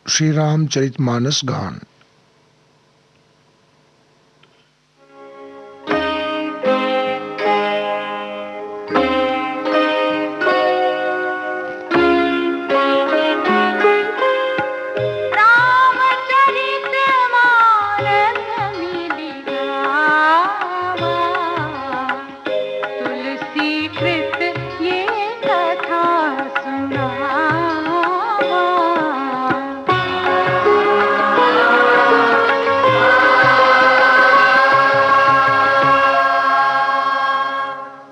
श्री रामचरितमानस गान।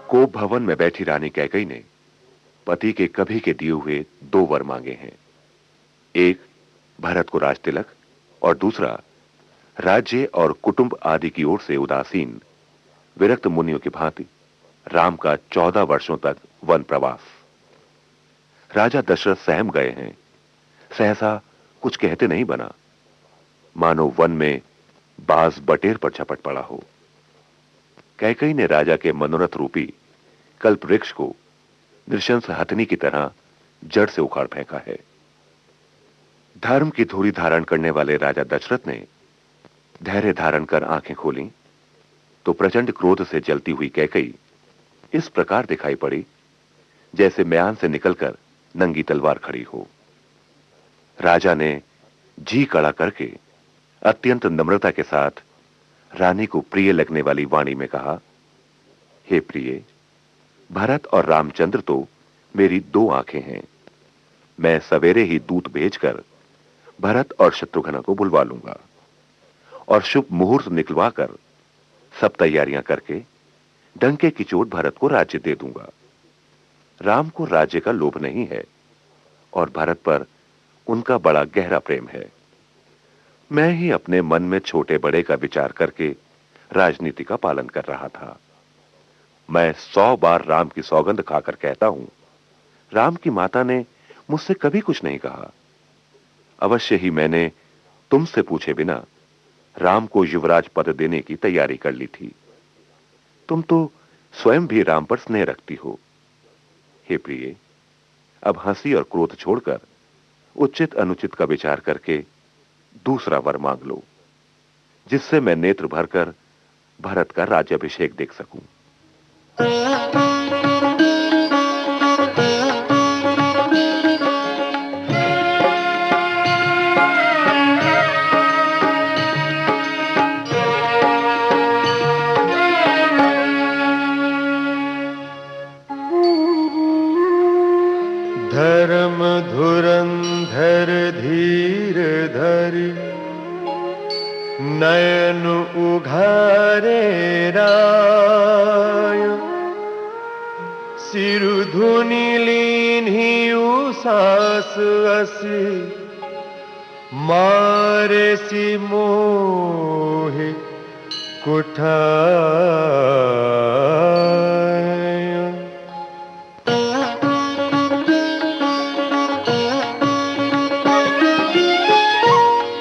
कोप भवन में बैठी रानी कैकई ने पति के कभी के दिए हुए 2 वर मांगे हैं। एक, भरत को राज तिलक, और दूसरा, राज्य और कुटुंब आदि की ओर से उदासीन विरक्त मुनियों की भांति राम का 14 वर्षों तक वन प्रवास। राजा दशरथ सहम गए हैं। सहसा कुछ कहते नहीं बना, मानो वन में बाज बटेर पर झपट पड़ा हो। कैकई ने राजा के मनोरथ रूपी कल्प वृक्ष को नृशंस हथनी की तरह जड़ से उखाड़ फेंका है। धर्म की धूरी धारण करने वाले राजा दशरथ ने धैर्य धारण कर आंखें खोली तो प्रचंड क्रोध से जलती हुई कैकई इस प्रकार दिखाई पड़ी जैसे म्यान से निकलकर नंगी तलवार खड़ी हो। राजा ने जी कड़ा करके अत्यंत नम्रता के साथ रानी को प्रिय लगने वाली वाणी में कहा, हे प्रिय, भरत और रामचंद्र तो मेरी 2 आंखें हैं। मैं सवेरे ही दूत भेजकर भरत और शत्रुघ्न को बुलवा लूंगा और शुभ मुहूर्त निकलवा कर सब तैयारियां करके डंके की चोट भरत को राज्य दे दूंगा। राम को राज्य का लोभ नहीं है और भरत पर उनका बड़ा गहरा प्रेम है। मैं ही अपने मन में छोटे बड़े का विचार करके राजनीति का पालन कर रहा था। मैं 100 बार राम की सौगंध खाकर कहता हूं, राम की माता ने मुझसे कभी कुछ नहीं कहा। अवश्य ही मैंने तुमसे पूछे बिना राम को युवराज पद देने की तैयारी कर ली थी। तुम तो स्वयं भी राम पर स्नेह रखती हो। हे प्रिय, अब हंसी और क्रोध छोड़कर उचित अनुचित का विचार करके दूसरा वर मांग लो, जिससे मैं नेत्र भरकर भरत का राज्याभिषेक देख सकूं। धर्म धुरंधर धीर धरि नयन उघारे राय, सिरु धुनि लीन्हि सास असी मारे सी मोहि कुठाय।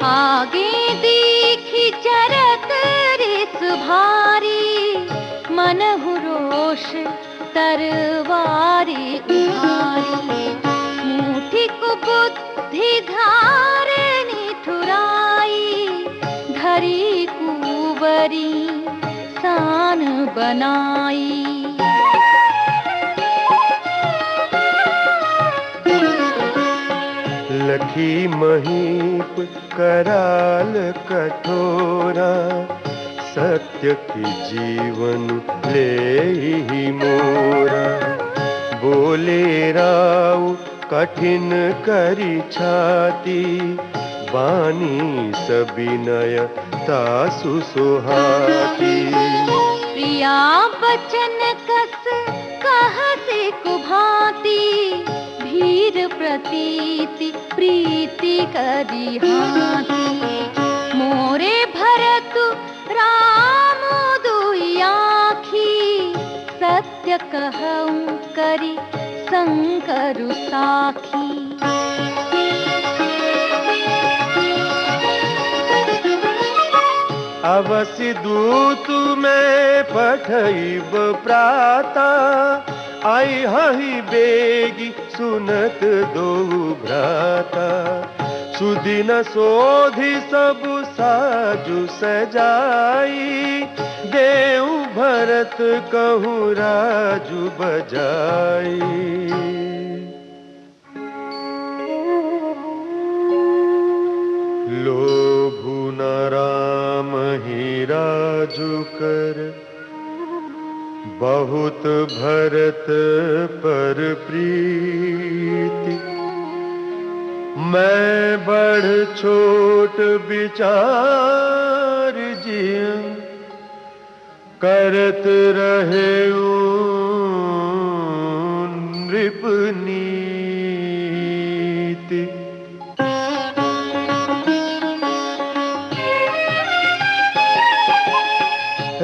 आगे देखी चरत रिस भारी, मनहु रोष तरवारी उभारी। मुठि कुबुद्धि धारणी ठुराई, धरी कुंवरी सान बनाई। लखी महीप कराल कठोरा, सत्य की जीवन ले ही मोरा। बोले राव कठिन करी छाती, बानी सबिनय तासु सुहाती। प्रिया बचन कस कहते कुभाती, भीर प्रतीति प्रीति करी हाथी। मोरे भरत राम दुई आँखी, सत्य कहूँ करी संकरु साखी। अवसि दूत में पठइब प्राता, आई हहि बेगी सुनत दो भ्राता। सुदिन सोधि सब साजु सजाई, देव भरत कहूँ राजु बजाई। लोभु न राम ही राजु कर, बहुत भरत पर प्रीति। मैं बढ़ छोट विचार जिय, करत रहे नृप नीति।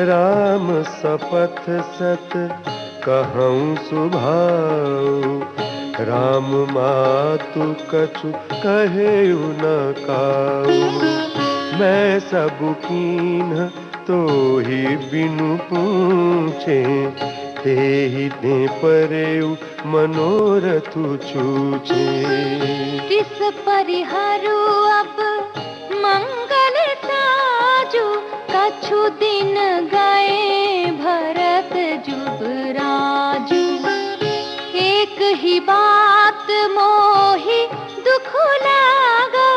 राम सपथ सत कहूँ सुभाऊ, राम मातु कछु कहेउ न काऊ। मैं सब कीन्ह तो ही बिनु पूछे, ते ही ते परेउ मनोरथु छूछे। तिस परिहारु अब मंगल साजु, कछु दिन गए भरत जुबराजु। एक ही बात मोहि दुख लागा,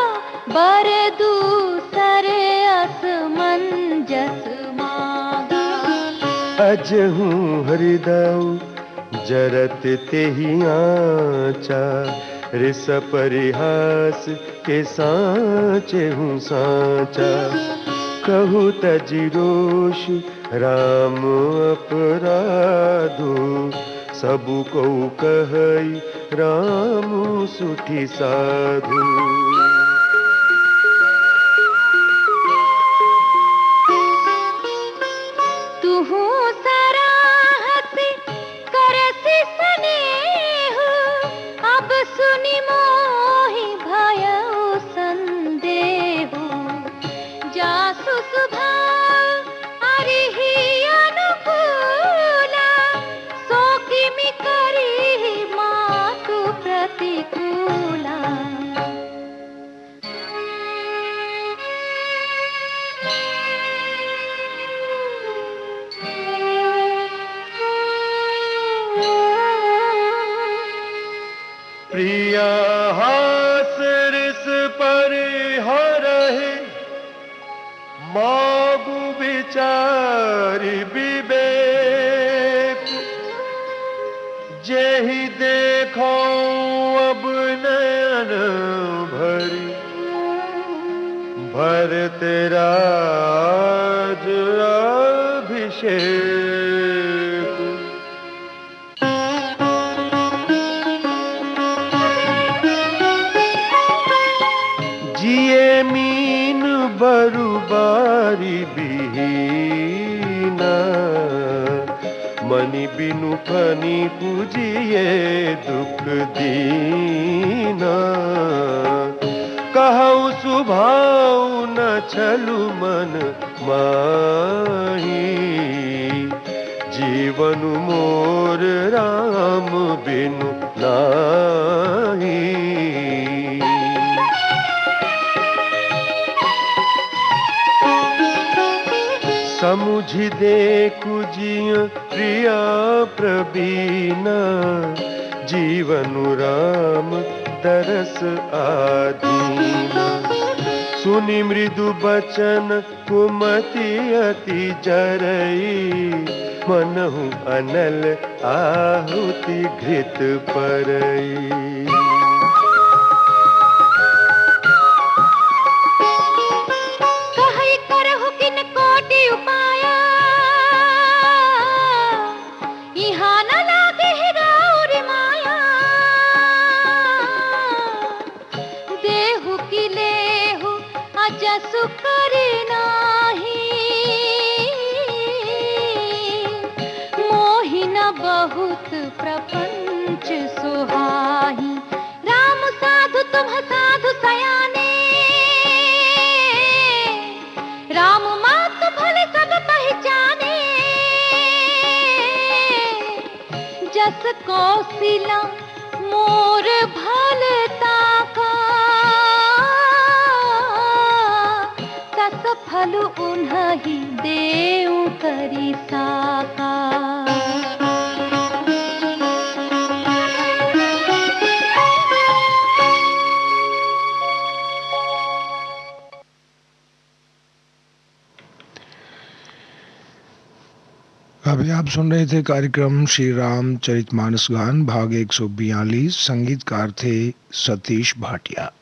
बर दूसर असमंजस मागा। अजहू हृदय जरत तेहि आचा, रिस परिहास के सांचे हूँ सांचा। कहूँ तजि रोष राम अपराधो, सबु को कहई राम सुठी साधु। तुहु सराहत करसि स्नेहु, अब सुनि मोहि भयउ संदेहु। जासु सुभाव अरिहि अनुकूला, सो किमि करिहि मातु प्रतिकूला। प्रिया हास रिस परिहरहि, मागु विचारि विवेक। जेहि देखो अब नयन भरी, भरत राज अभिषेक। जिए मीन बरुबारी बिहीना, मनि बिनु फनी पूजिए दुख दीना। कहूँ सुभाव न छलु मन माही, जीवन मोर राम बिनु नाही। समुझि देखु जिय प्रिया प्रवीणा, जीवनु राम दरस आधीना। सुनि मृदु बचन कुमति अति जरई, मनहु अनल आहुति घृत परई। जसु करे नाही, मोहि न बहुत प्रपंच सुहाही। राम साधु तुम साधु सयाने, राम मातु भले सब पहचाने। जस कौशिला मोर भलता का, फल उन्हीं देऊ करी साकार। अभी आप सुन रहे थे कार्यक्रम श्री राम चरितमानस गान भाग 142। संगीतकार थे सतीश भाटिया।